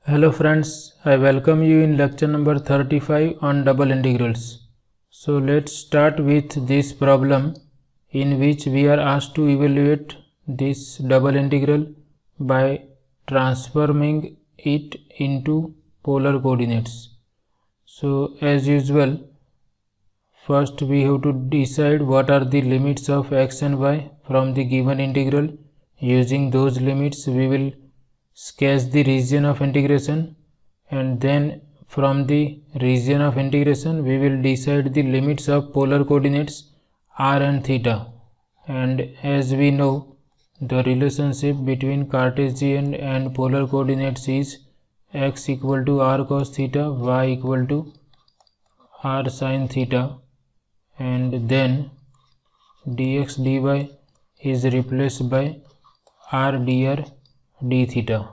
Hello friends, I welcome you in lecture number 35 on double integrals. So let's start with this problem in which we are asked to evaluate this double integral by transforming it into polar coordinates. So as usual, first we have to decide what are the limits of x and y from the given integral. Using those limits we will sketch the region of integration, and then from the region of integration we will decide the limits of polar coordinates r and theta. And as we know, the relationship between Cartesian and polar coordinates is x equal to r cos theta, y equal to r sin theta, and then dx dy is replaced by r dr d theta.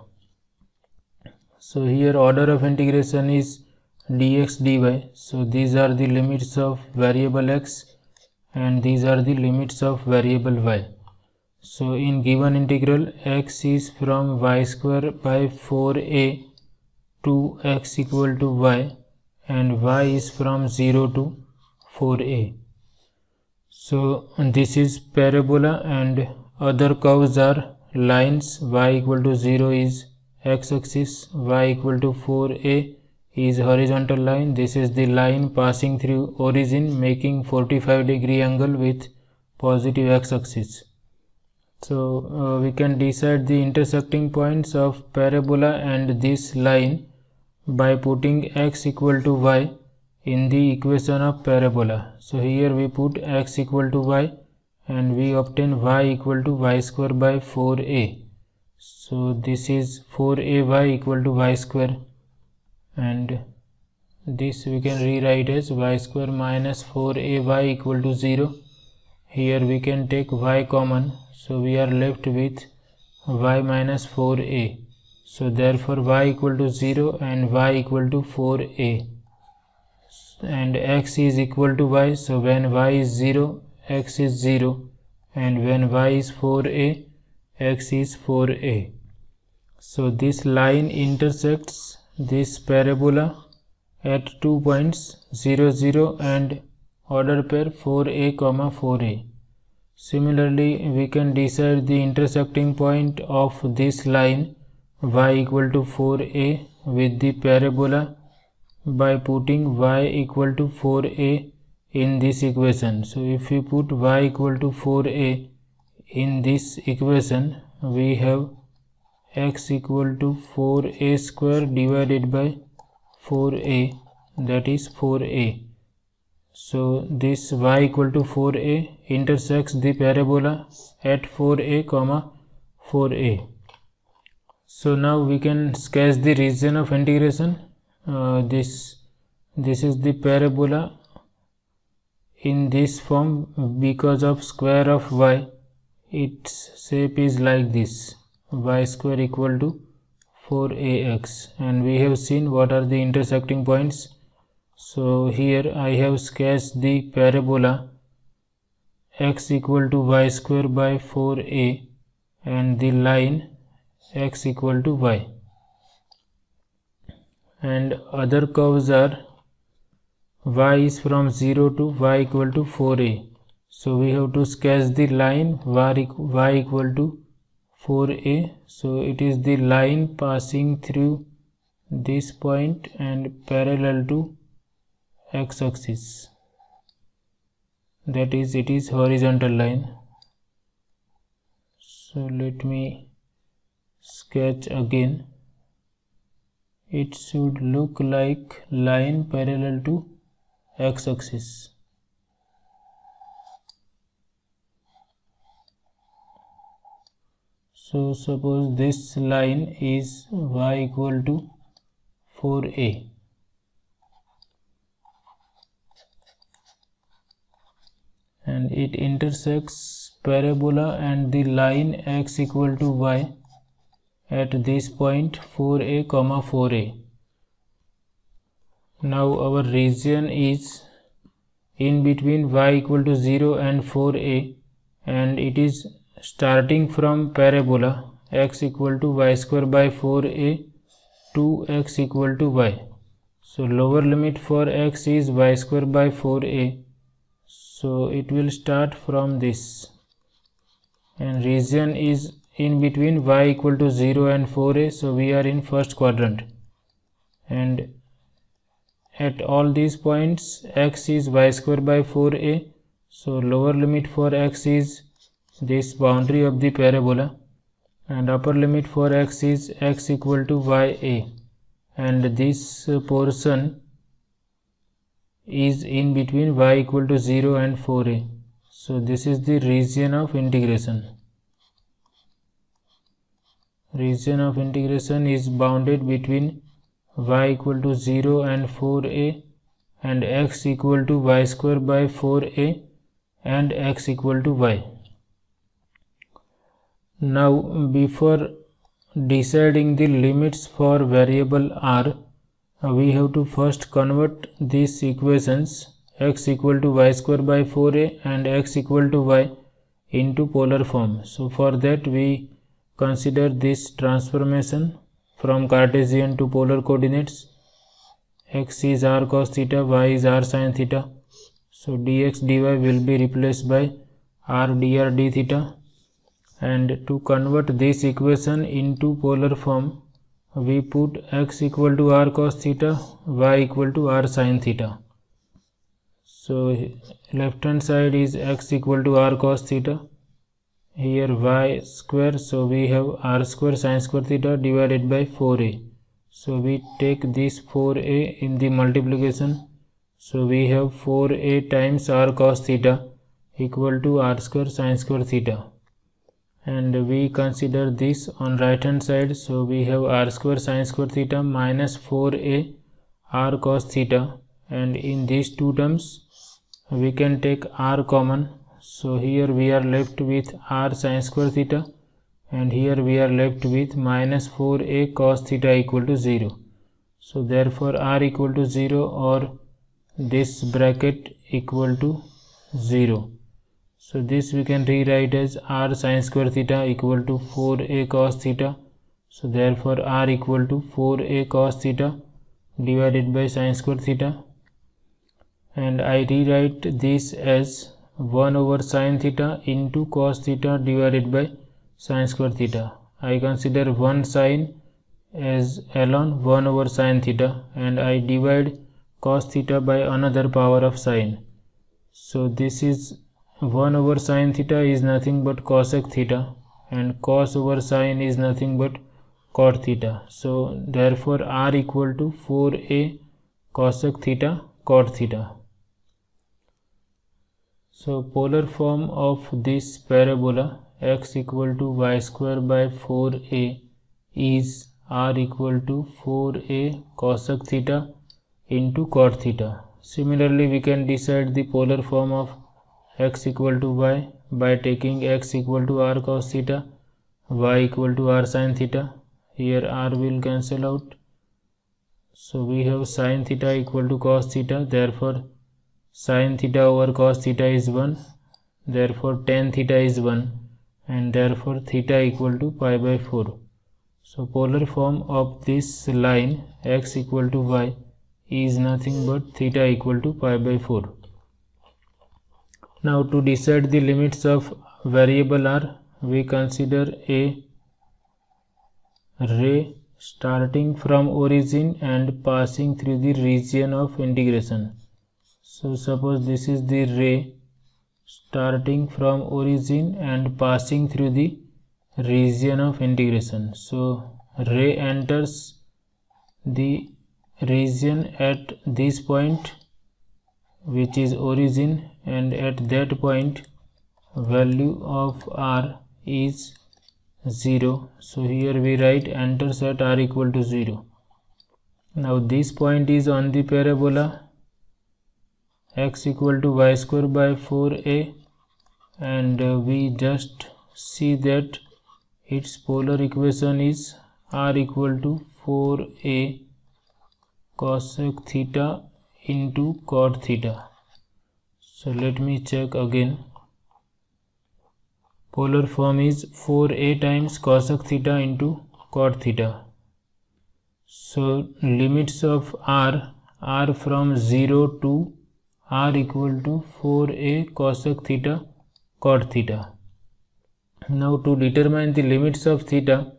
So here order of integration is dx dy. So these are the limits of variable x and these are the limits of variable y. So in given integral, x is from y square by 4a to x equal to y, and y is from 0 to 4a. So this is parabola, and other curves are lines. Y equal to 0 is x-axis, y equal to 4a is horizontal line. This is the line passing through origin, making 45-degree angle with positive x-axis. So we can decide the intersecting points of parabola and this line by putting x equal to y in the equation of parabola. So here we put x equal to y and we obtain y equal to y square by 4a. So this is 4ay equal to y square, and this we can rewrite as y square minus 4ay equal to 0. Here we can take y common, so we are left with y minus 4a. So therefore y equal to 0 and y equal to 4a, and x is equal to y. So when y is 0, x is 0, and when y is 4a, x is 4a. So this line intersects this parabola at 2 points 0, 0 and order pair 4a, 4a. Similarly, we can decide the intersecting point of this line y equal to 4a with the parabola by putting y equal to 4a in this equation. So if we put y equal to 4a in this equation, we have x equal to 4a square divided by 4a, that is 4a. So this y equal to 4a intersects the parabola at 4a, 4a. So now we can sketch the region of integration. This is the parabola in this form. Because of square of y, its shape is like this, y square equal to 4ax, and we have seen what are the intersecting points. So here I have sketched the parabola x equal to y square by 4a and the line x equal to y, and other curves are y is from 0 to y equal to 4a. So we have to sketch the line y equal to 4a. So it is the line passing through this point and parallel to x-axis, that is, it is horizontal line. So let me sketch again. It should look like line parallel to x-axis. So suppose this line is y equal to 4a, and it intersects parabola and the line x equal to y at this point 4a, 4a. Now our region is in between y equal to 0 and 4a, and it is starting from parabola x equal to y square by 4a 2x equal to y. So lower limit for x is y square by 4a. So it will start from this, and region is in between y equal to 0 and 4a. So we are in first quadrant, and at all these points x is y square by 4a. So lower limit for x is this boundary of the parabola, and upper limit for x is x equal to ya, and this portion is in between y equal to 0 and 4a. So this is the region of integration. Region of integration is bounded between y equal to 0 and 4a and x equal to y square by 4a and x equal to y. Now before deciding the limits for variable r, we have to first convert these equations x equal to y square by 4a and x equal to y into polar form. So for that we consider this transformation from Cartesian to polar coordinates. X is r cos theta, y is r sin theta. So dx dy will be replaced by r dr d theta. And to convert this equation into polar form, we put x equal to r cos theta, y equal to r sin theta. So left hand side is x equal to r cos theta, here y square, so we have r square sin square theta divided by 4a. So we take this 4a in the multiplication, so we have 4a times r cos theta equal to r square sin square theta. And we consider this on right hand side, so we have r square sin square theta minus 4a r cos theta, and in these two terms we can take r common. So here we are left with r sin square theta, and here we are left with minus 4a cos theta equal to 0. So therefore r equal to 0, or this bracket equal to 0. So this we can rewrite as r sin square theta equal to 4a cos theta. So therefore r equal to 4a cos theta divided by sin square theta, and I rewrite this as 1 over sin theta into cos theta divided by sin square theta. I consider one sin as ln 1 over sin theta, and I divide cos theta by another power of sin. So this is 1 over sin theta is nothing but cosec theta, and cos over sin is nothing but cot theta. So therefore r equal to 4a cosec theta cot theta. So polar form of this parabola x equal to y square by 4a is r equal to 4a cosec theta into cot theta. Similarly, we can decide the polar form of x equal to y by taking x equal to r cos theta, y equal to r sin theta. Here r will cancel out, so we have sin theta equal to cos theta, therefore sin theta over cos theta is 1, therefore tan theta is 1, and therefore theta equal to pi by 4. So polar form of this line x equal to y is nothing but theta equal to pi by 4. Now to decide the limits of variable r, we consider a ray starting from origin and passing through the region of integration. So suppose this is the ray starting from origin and passing through the region of integration. So ray enters the region at this point, which is origin, and at that point value of r is 0. So here we write enters at r equal to 0. Now this point is on the parabola x equal to y square by 4a, and we just see that its polar equation is r equal to 4a cosec theta into cot theta. So let me check again. Polar form is 4a times cosec theta into cot theta. So limits of r are from 0 to r equal to 4a cosec theta cot theta. Now to determine the limits of theta,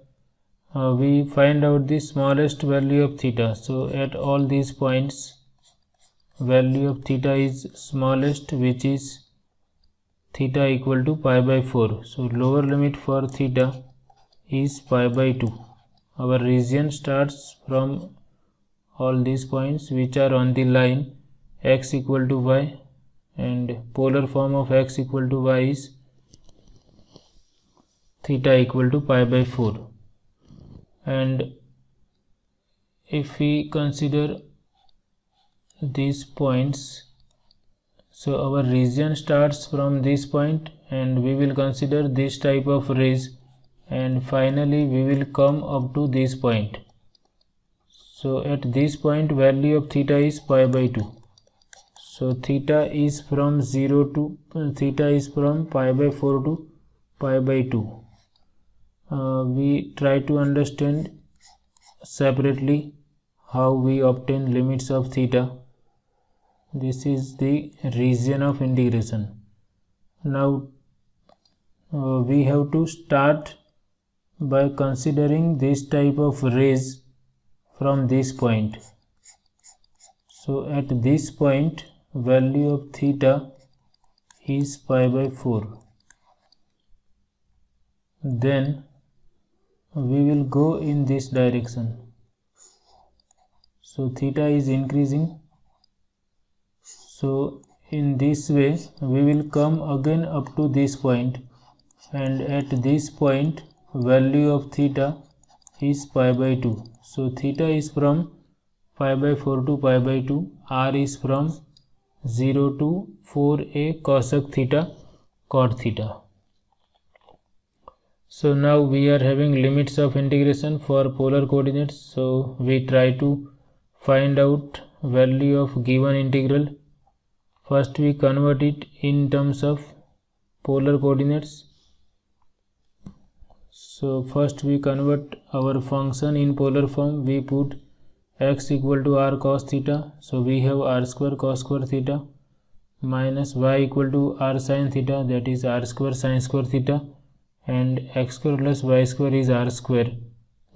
we find out the smallest value of theta. So at all these points, value of theta is smallest, which is theta equal to pi by 4. So lower limit for theta is pi by 2. Our region starts from all these points which are on the line x equal to y, and polar form of x equal to y is theta equal to pi by 4. And if we consider these points, so our region starts from this point and we will consider this type of rays, and finally we will come up to this point. So at this point value of theta is pi by 2. So theta is from pi by 4 to pi by 2. We try to understand separately how we obtain limits of theta. This is the region of integration. Now we have to start by considering this type of rays from this point. So at this point value of theta is pi by 4. Then we will go in this direction. So theta is increasing. So in this way we will come again up to this point, and at this point value of theta is pi by 2. So theta is from pi by 4 to pi by 2, r is from 0 to 4a cosec theta cot theta. So now we are having limits of integration for polar coordinates. So we try to find out value of given integral. First we convert it in terms of polar coordinates. So first we convert our function in polar form. We put x equal to r cos theta. So we have r square cos square theta minus y equal to r sin theta, that is r square sin square theta, and x square plus y square is r square.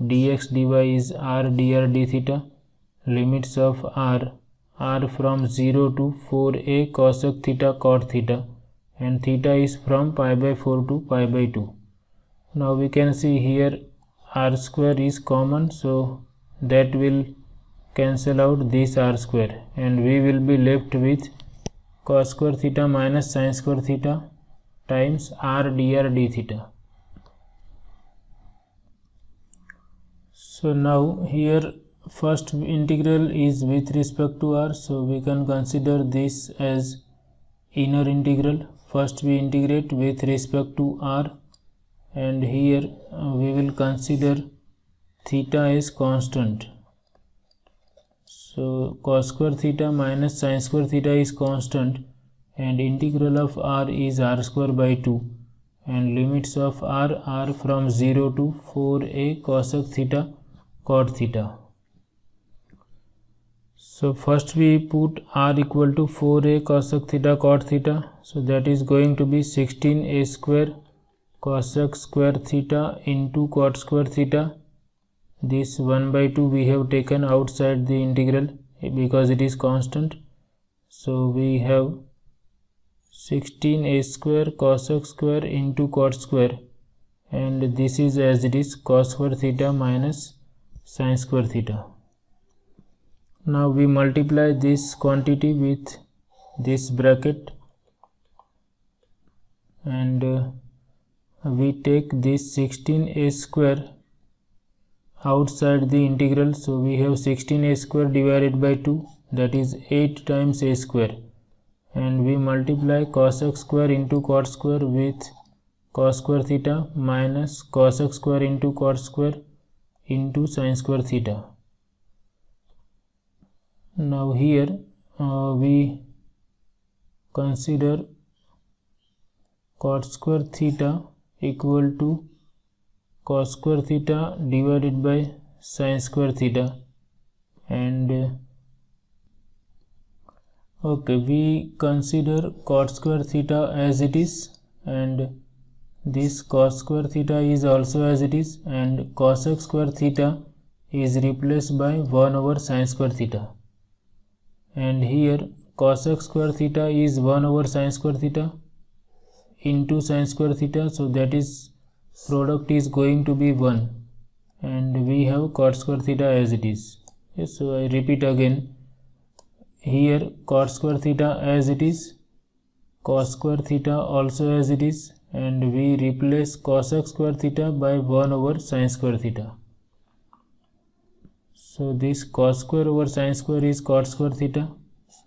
Dx dy is r dr d theta. Limits of r are from 0 to 4a cosec theta cot theta, and theta is from pi by 4 to pi by 2. Now we can see here r square is common, so that will cancel out this r square, and we will be left with cos square theta minus sin square theta times r dr d theta. So now here first integral is with respect to r, so we can consider this as inner integral. First we integrate with respect to r, and here we will consider theta as constant. So cos square theta minus sin square theta is constant, and integral of r is r square by 2, and limits of r are from 0 to 4a cosec theta cot theta. So first we put r equal to 4a cosec theta cot theta, so that is going to be 16a square cosec square theta into cot square theta. This 1 by 2 we have taken outside the integral because it is constant. So we have 16a square cosec square into cot square, and this is as it is cos square theta minus sin square theta. Now we multiply this quantity with this bracket, and we take this 16a square outside the integral. So we have 16a square divided by 2, that is 8 times a square, and we multiply cosec square into cot square with cos square theta minus cosec square into cot square into sin square theta. Now here we consider cot square theta equal to cos square theta divided by sin square theta, and okay, we consider cot square theta as it is, and this cos square theta is also as it is, and cosec square theta is replaced by 1 over sin square theta, and here cosec square theta is 1 over sin square theta into sin square theta, so that is product is going to be 1, and we have cot square theta as it is. Yes, so I repeat again, here cot square theta as it is, cos square theta also as it is, and we replace cosec square theta by 1 over sin square theta. So this cos square over sin square is cot square theta,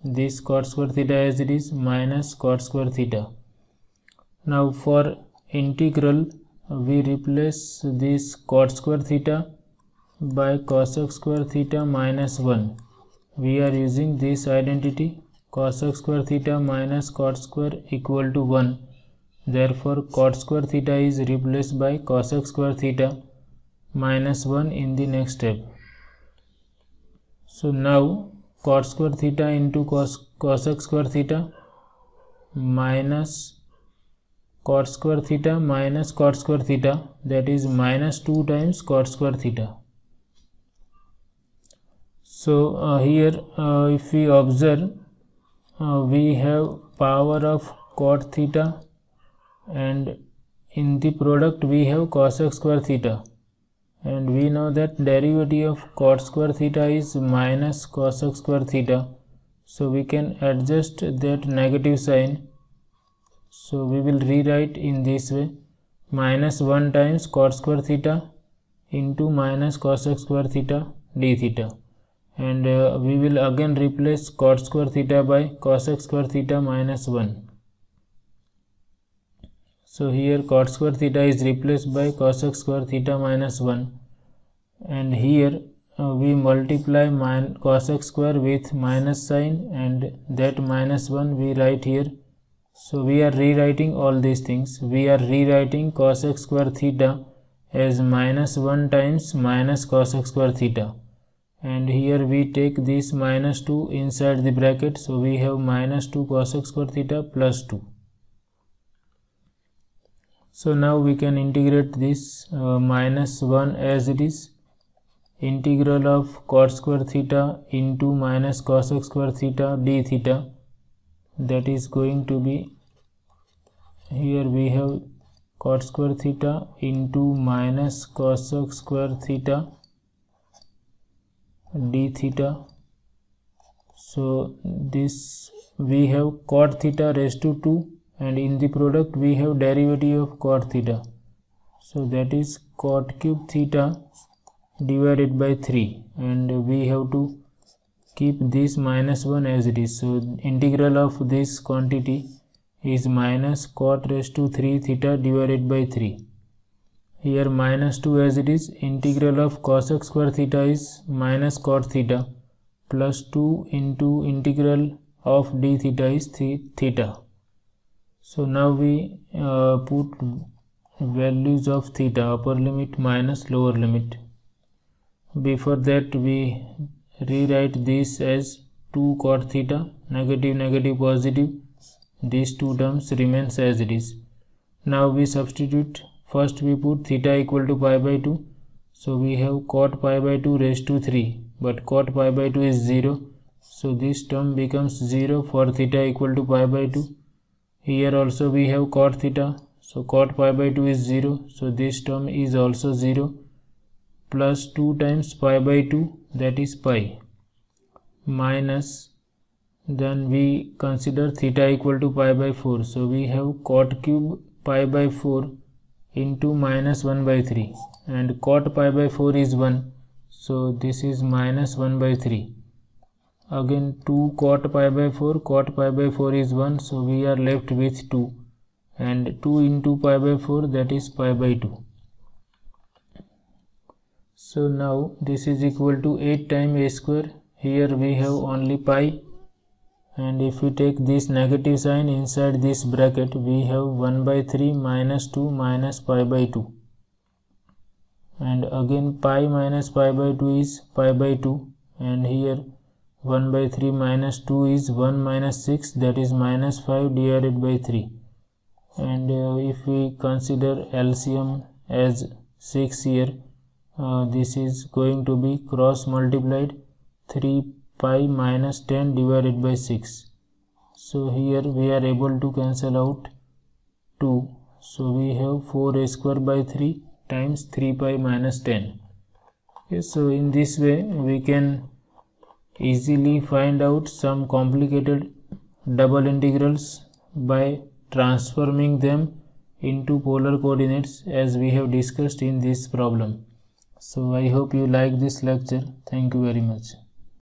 this cot square theta as it is minus cot square theta. Now for integral, we replace this cot square theta by cosec square theta minus 1. We are using this identity, cosec square theta minus cot square equal to 1. Therefore cot square theta is replaced by cosec square theta minus 1 in the next step. So now cot square theta into cosec square theta minus cot square theta minus cot square theta, that is minus 2 times cot square theta. So here if we observe, we have power of cot theta, and in the product we have cosec square theta, and we know that derivative of cot square theta is minus cosec square theta, so we can adjust that negative sign. So we will rewrite in this way, minus 1 times cot square theta into minus cosec square theta d theta, and we will again replace cot square theta by cosec square theta minus 1. So here cot square theta is replaced by cosec square theta minus 1, and here we multiply cosec square with minus sign, and that minus 1 we write here. So we are rewriting all these things. We are rewriting cosec square theta as minus 1 times minus cosec square theta, and here we take this minus 2 inside the bracket, so we have minus 2 cosec square theta plus 2. So now we can integrate this minus 1 as it is, integral of cot square theta into minus cosec square theta d theta, that is going to be, here we have cot square theta into minus cosec square theta d theta. So this we have cot theta raised to 2, and in the product we have derivative of cot theta, so that is cot cube theta divided by 3, and we have to keep this minus 1 as it is. So integral of this quantity is minus cot raised to 3 theta divided by 3. Here minus 2 as it is, integral of cosec square theta is minus cot theta plus 2 into integral of d theta is theta. So now we put values of theta, upper limit minus lower limit. Before that we rewrite this as 2 cot theta, negative negative positive, these two terms remains as it is. Now we substitute, first we put theta equal to pi by 2, so we have cot pi by 2 raised to 3, but cot pi by 2 is 0, so this term becomes 0 for theta equal to pi by 2. Here also we have cot theta, so cot pi by 2 is 0, so this term is also 0, plus 2 times pi by 2, that is pi, minus, then we consider theta equal to pi by 4, so we have cot cube pi by 4 into minus 1 by 3, and cot pi by 4 is 1, so this is minus 1 by 3. Again 2 cot pi by 4 is 1, so we are left with 2, and 2 into pi by 4, that is pi by 2. So now this is equal to 8 times a square, here we have only pi, and if we take this negative sign inside this bracket, we have 1 by 3 minus 2 minus pi by 2. and again pi minus pi by 2 is pi by 2, and here 1 by 3 minus 2 is 1 minus 6, that is minus 5 divided by 3. And if we consider LCM as 6 here, this is going to be cross multiplied 3 pi minus 10 divided by 6. So here we are able to cancel out 2. So we have 4a square by 3 times 3 pi minus 10. Okay, so in this way we can easily find out some complicated double integrals by transforming them into polar coordinates, as we have discussed in this problem. So I hope you like this lecture. Thank you very much.